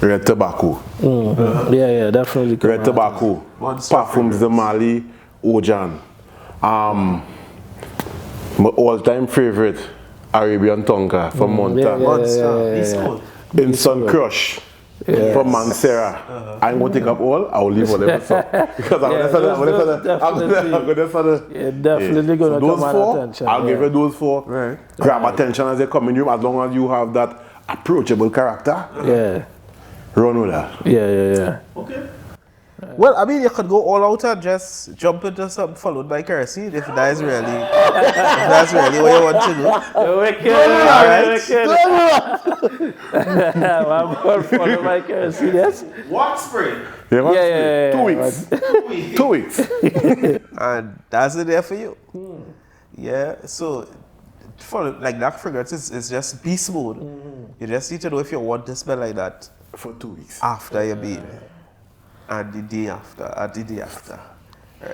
red tobacco. Yeah, definitely. Red tobacco. Perfumes de Mali, Ojan. My all-time favorite, Arabian Tonka from Monta. Instant Crush from Mancera. I'm going to take up all, I'll leave whatever. So, because I'm going to definitely going to command attention. I'll give you those four. Right. Grab attention as they come in you, as long as you have that approachable character. Yeah. Run with that. Yeah. Okay. Well, I mean, you could go all out and just jump into something followed by kerosene if that's really what you want to do. You're wicked. I'm going followed by kerosene, yes? What spray? Yeah. 2 weeks. 2 weeks. And that's it there for you. Yeah, so for like that fragrance is just beast mode. You just need to know if you want to smell like that For 2 weeks. after your bath. And the day after,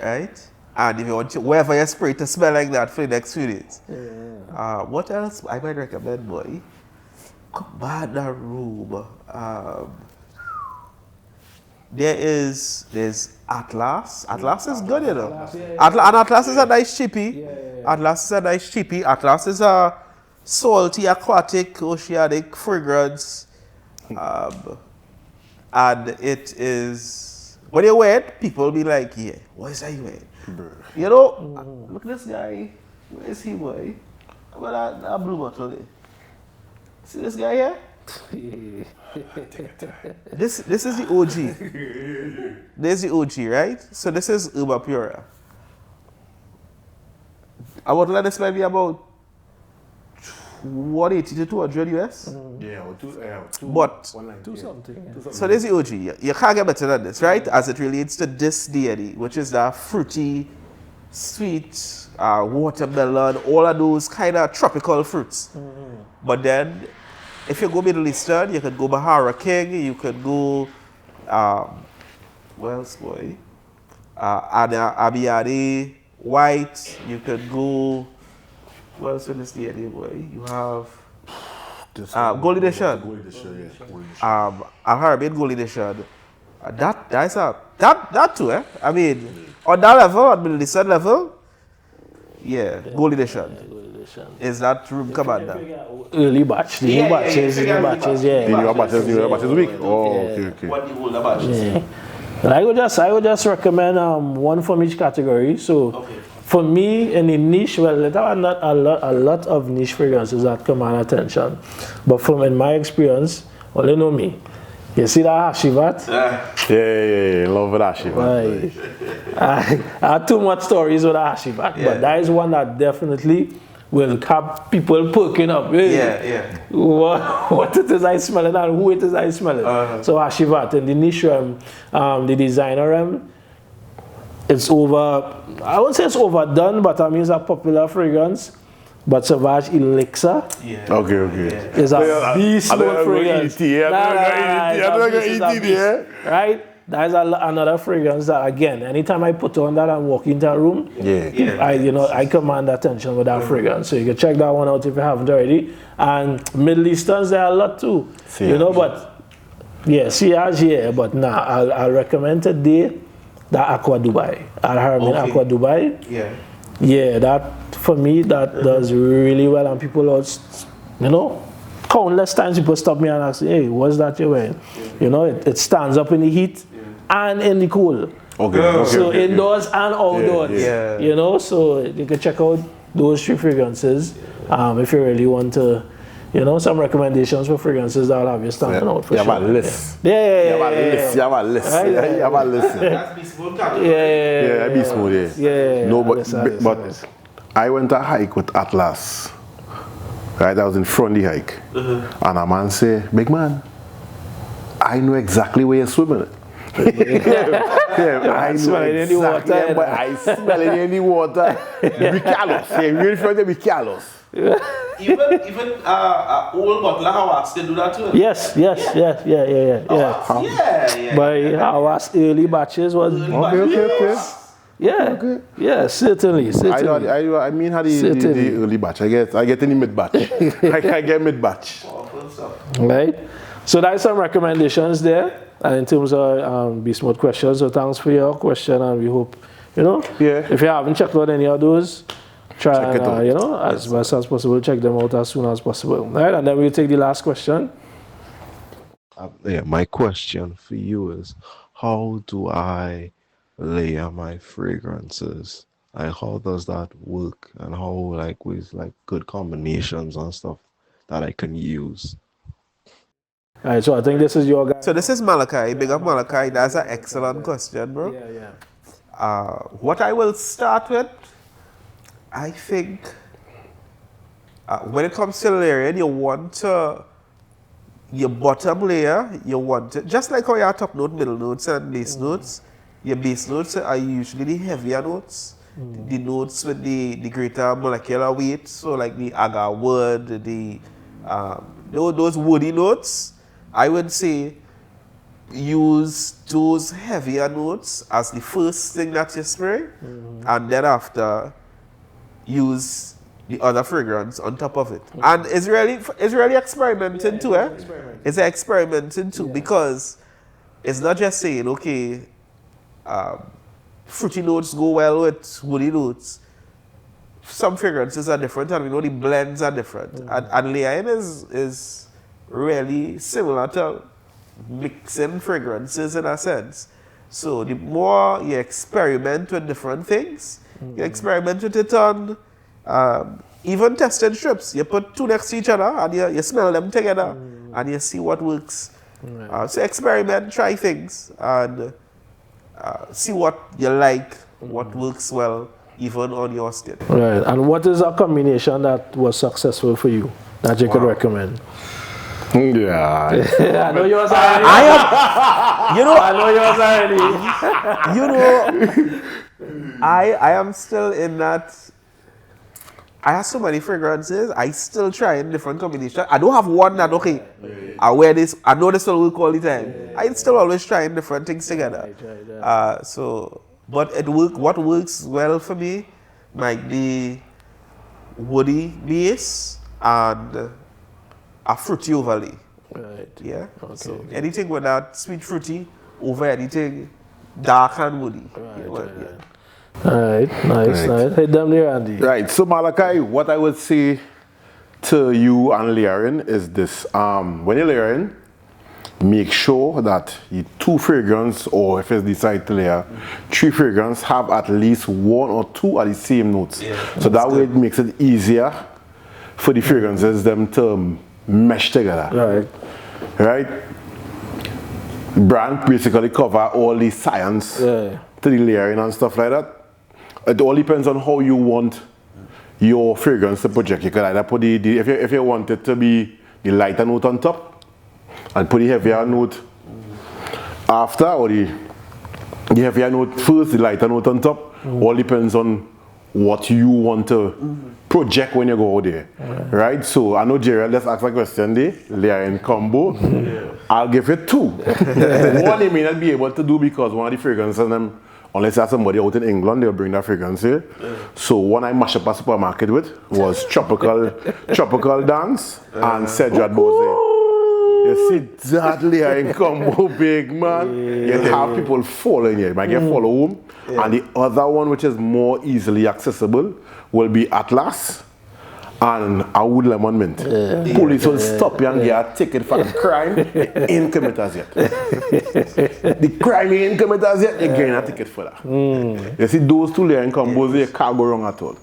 right? And if you want to, wherever you spray to smell like that for the next few days. What else I might recommend, boy? Cabana room. There's Atlas. Atlas is good, you know. Atlas is a nice chippy. Atlas is a salty, aquatic, oceanic fragrance. And it is, when you wear it, people will be like, yeah, what is that you wearing? You know, look at this guy. Where is he, boy? How about that blue bottle there? See this guy here? This is the OG. This is the OG, right? So this is Uber Pura. I would let this maybe about 180 to 200 US. Yeah, or two But 190. Something. so there's the OG. You can't get better than this, right? As it relates to this deity, which is that fruity, sweet, watermelon, all of those kind of tropical fruits. But then, if you go Middle Eastern, you could go Bahara King, you could go, what else, boy? Abiyadi, White, you could go, what else in this deity, boy? You have Gold Edition. Al-Harabian Gold Edition. That too, eh? I mean, on that level, on Middle Eastern level, Gold Edition. Is that room commander? Early batch, the new batches, The newer batches week. Oh, okay. What the older batches? Yeah. And I would just recommend one from each category. So for me, in the niche, well, there are not a lot of niche fragrances that command attention. But in my experience, well, you know me, You see that Hashivat? Yeah. Love that shit, man. I have too much stories with Hashivat, but that is one that definitely will have people perking up. Hey, what it is I smelling and who it is I smelling. So Hashivat and the niche the designer it's over, I wouldn't say it's overdone, but I mean it's a popular fragrance. But Sauvage Elixir is a beast mode fragrance. Right? That is another fragrance that, again, anytime I put on that and walk into a room, I command attention with that fragrance. So you can check that one out if you haven't already. And Middle Easterns, there are a lot too. But Sillage, but I'll recommend today the Aqua Dubai. Aqua Dubai. Yeah, that for me that does really well, and people also, countless times people stop me and ask, hey, what's that you're wearing? It stands up in the heat and in the cold. So indoors and outdoors. So you can check out those 3 fragrances if you really want to. Some recommendations for fragrances that'll have you standing out for sure. You have a list. You have a list. That's Beast Mode. Beast Mode, No, but I went a hike with Atlas. Right, I was in front of the hike. And a man say, big man, I know exactly where you're swimming. I smell it in the water. But I smell it in the water. Be careless. Really front of be careless. Even old bottle of Hawas can do that too. Yes. By Hawas early batches was Yeah, certainly. I mean how the early batch. I get any mid batch. I get mid batch. Right. So that's some recommendations there. And in terms of Beast Mode questions, so thanks for your question, and we hope if you haven't checked out any of those, try and, as best as possible, check them out as soon as possible. All right, and then we'll take the last question. My question for you is, how do I layer my fragrances? Like, how does that work? And how, with good combinations and stuff that I can use? All right, so I think this is your guy. So this is Malachi. Big up Malachi. That's an excellent question, bro. What I will start with, I think, when it comes to layering, you want your bottom layer, you want to, just like how you have top note, middle notes, and base notes, your base notes are usually the heavier notes, the notes with the greater molecular weight, so like the agar wood, those woody notes. I would say use those heavier notes as the first thing that you spray, and then after use the other fragrance on top of it. And it's really experimenting too, It's experimenting too, because it's not just saying, okay, fruity notes go well with woody notes. Some fragrances are different, and we know the blends are different. And layering is really similar to mixing fragrances in a sense. So the more you experiment with different things, you experiment with it on even testing strips. You put 2 next to each other and you smell them together and you see what works. So experiment, try things, and see what you like, what works well, even on your skin. Right. And what is a combination that was successful for you that you could recommend? Yeah. I know yours already. I know yours already. I am still in that. I have so many fragrances. I still try in different combinations. I don't have one that, okay, I wear this, I know this will work all the time. I still always try in different things together. But what works well for me might be woody base and a fruity overlay. Right. Yeah. Okay. So anything with that sweet fruity over anything dark and woody. Alright, nice. Hit them there, Andy. Right, so Malachi, what I would say to you and layering is this. When you're layering, make sure that you 2 fragrance, or if you decide to layer, 3 fragrance have at least 1 or 2 at the same notes. So that way it makes it easier for the fragrances them to mesh together. Right. brand basically cover all the science to the layering and stuff like that. It all depends on how you want your fragrance to project. You can either put if you want it to be the lighter note on top and put the heavier note after, or the heavier note first, the lighter note on top. All depends on what you want to project when you go out there, right? So I know Gerald, let's ask a question there, layering combo. I'll give it 2. One they may not be able to do because one of the fragrances, unless there's somebody out in England, they'll bring that fragrance here. So one I mashed up a supermarket with was Tropical Dance and Cedrat Bose. You see that layering combo, big man. You have people following you. You might get follow home. And the other one, which is more easily accessible, will be Atlas and a wood lemon mint. Police will stop you and get a ticket for the crime. Ain't commit as yet. The crime ain't commit as yet. You're getting a ticket for that. You see those 2 layering combos, they can't go wrong at all.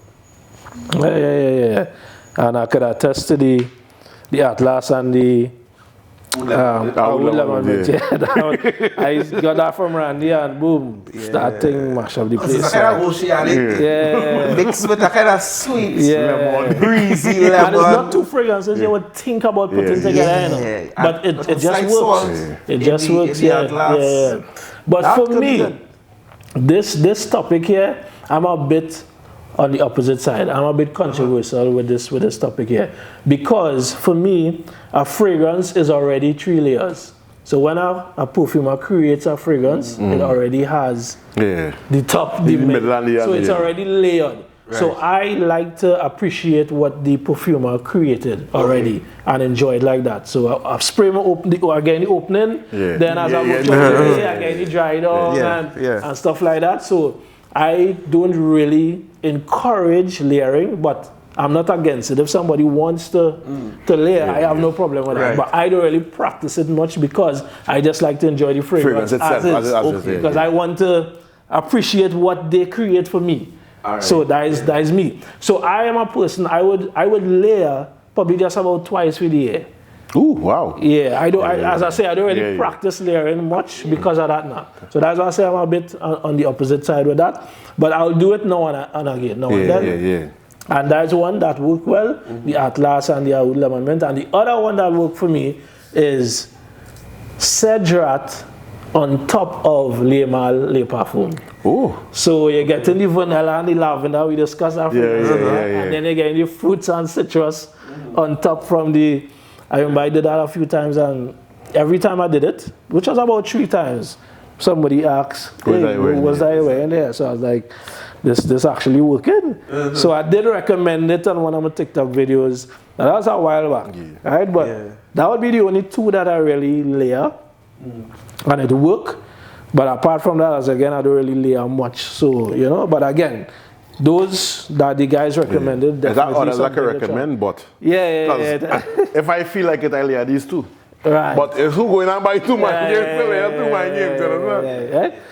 Yeah. And I could attest to the Atlas and the wood lemon mint. I got that from Randy and boom, that thing mash up the place. It's kind of oceanic. Mixed with a kind of sweet lemon, breezy lemon. And it's not 2 fragrances you would think about putting together, but it just works. It just works, yeah. But for me, this topic here, I'm a bit on the opposite side. I'm a bit controversial with this topic here, because for me, a fragrance is already 3 layers. So when a perfumer creates a fragrance, it already has the top, the middle, and the so it's already layered. Right. So I like to appreciate what the perfumer created already and enjoy it like that. So I spray my again the opening, then as I go again the dry down and stuff like that. So I don't really encourage layering, but I'm not against it. If somebody wants to layer, I have no problem with that. But I don't really practice it much because I just like to enjoy the fragrance as is. Because I want to appreciate what they create for me. Right. So that is me. So I am a person, I would layer probably just about twice with the year. Ooh, wow. Yeah, as I say, I don't really practice layering much because of that now. So that's why I say I'm a bit on the opposite side with that. But I'll do it now and again, now and then. And that's one that worked well, the Atlas and the wood lemon mint. And the other one that worked for me is Cedrat on top of Le Mal Le Parfum. Oh. So you're getting the vanilla and the lavender, we discussed that. And then you're getting the fruits and citrus on top from the... I remember I did that a few times, and every time I did it, which was about 3 times, somebody asked, hey, was I wearing there? So I was like, this actually working. So I did recommend it on one of my TikTok videos. Now that was a while back, right? But that would be the only 2 that I really layer, and it work. But apart from that, as again, I don't really layer much. So, you know, but again, those that the guys recommended, definitely. Is that others I can recommend, but if I feel like it, I layer these 2. Right. But if who going and buy 2 my games,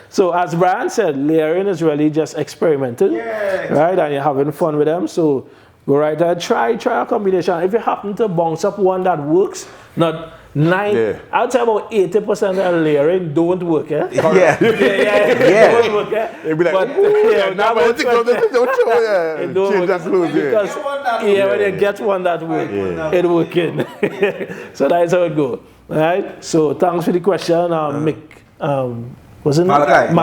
So as Brian said, layering is really just experimenting, right? And you're having fun with them. So go right there, try a combination. If you happen to bounce up one that works, not 9, I'd say about 80% of layering don't work, Don't work, It'd be like, but it don't work because when you get one that works, it working. So that's how it goes, right? So thanks for the question, Mick. Was it Malachi?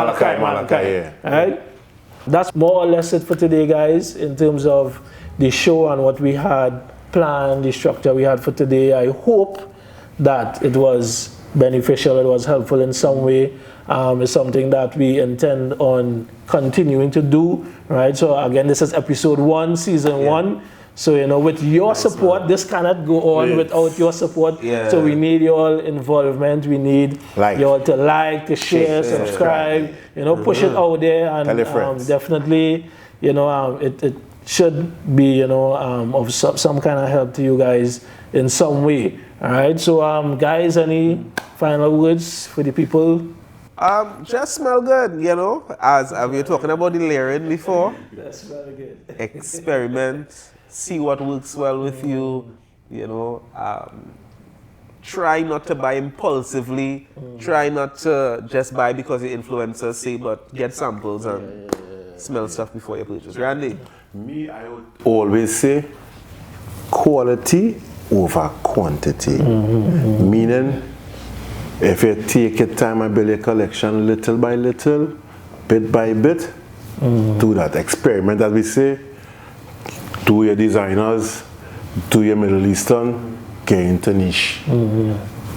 Right? That's more or less it for today, guys, in terms of the show and what we had planned, the structure we had for today. I hope that it was beneficial, it was helpful in some way. It's something that we intend on continuing to do, right? So again, this is episode 1, season 1. So, you know, with your support, this cannot go on without your support. So we need your involvement. We need you all to like, to share, subscribe, you know, push it out there. And definitely, you know, it should be, you know, of some kind of help to you guys in some way. All right, so guys, any final words for the people? Just smell good, you know, as we were talking about the layering before. That's very good. Experiment, see what works well with you, you know. try not to buy impulsively. Try not to just buy because the influencers say, but get samples and smell stuff before you purchase. Randy? Me, I would always say quality over quantity. Meaning, if you take your time and build your collection little by little, bit by bit, do that. Experiment, as we say. Do your designers, do your Middle Eastern, get into niche.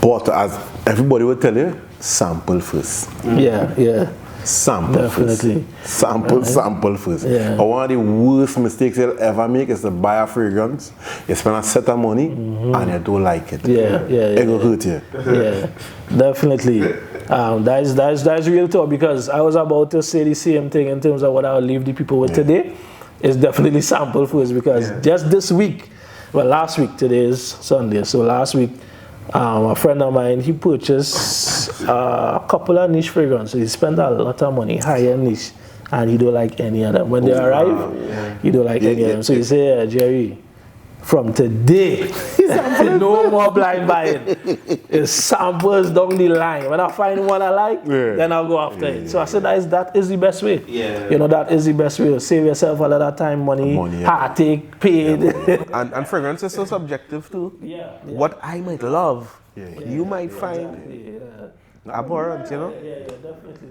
But as everybody will tell you, sample first. Yeah. Sample Definitely. first. Sample first. Yeah. One of the worst mistakes you'll ever make is to buy a fragrance, you spend a set of money, and you don't like it. It will hurt you. Yeah, definitely. That's real talk, because I was about to say the same thing in terms of what I'll leave the people with today. Is definitely sample first, because just this week, well, last week, today is Sunday, so last week, a friend of mine, he purchased a couple of niche fragrances. He spent a lot of money, high-end niche, and he don't like any of them. When they arrive, he don't like any of them. So he say, Jerry, from today, no more blind buying. It's samples down the line. When I find one I like, then I'll go after it. So I said that is the best way. You know, that is the best way. Save yourself a lot of time, money, heartache, paid. And fragrance is so subjective too. What I might love, you might find abhorrent, you know?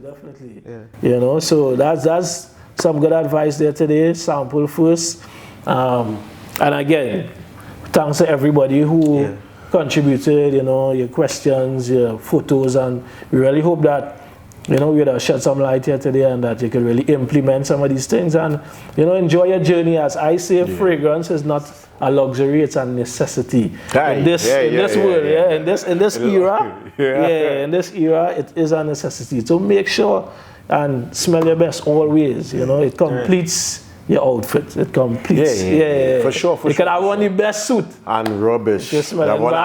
Definitely. You know, so that's some good advice there today. Sample first. And again, thanks to everybody who contributed, you know, your questions, your photos, and we really hope that, you know, we'll shed some light here today and that you can really implement some of these things and, you know, enjoy your journey. As I say, fragrance is not a luxury, it's a necessity. In this world, in this era, it is a necessity. So make sure and smell your best always, you know, it completes your outfit. It completes. For sure. You can have one of the best suit. And rubbish. That one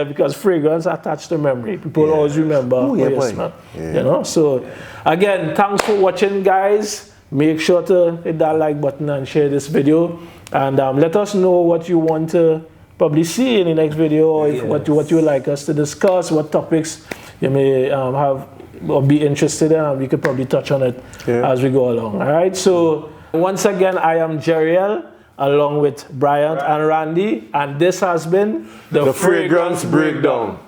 because fragrance attached to memory. People always remember how you smell. You know. So again, thanks for watching, guys. Make sure to hit that like button and share this video. And let us know what you want to probably see in the next video, or if what you would like us to discuss, what topics you may have or be interested in, and we could probably touch on it as we go along. All right, so once again, I am Jeriel along with Bryant and Randy, and this has been the Fragrance Breakdown.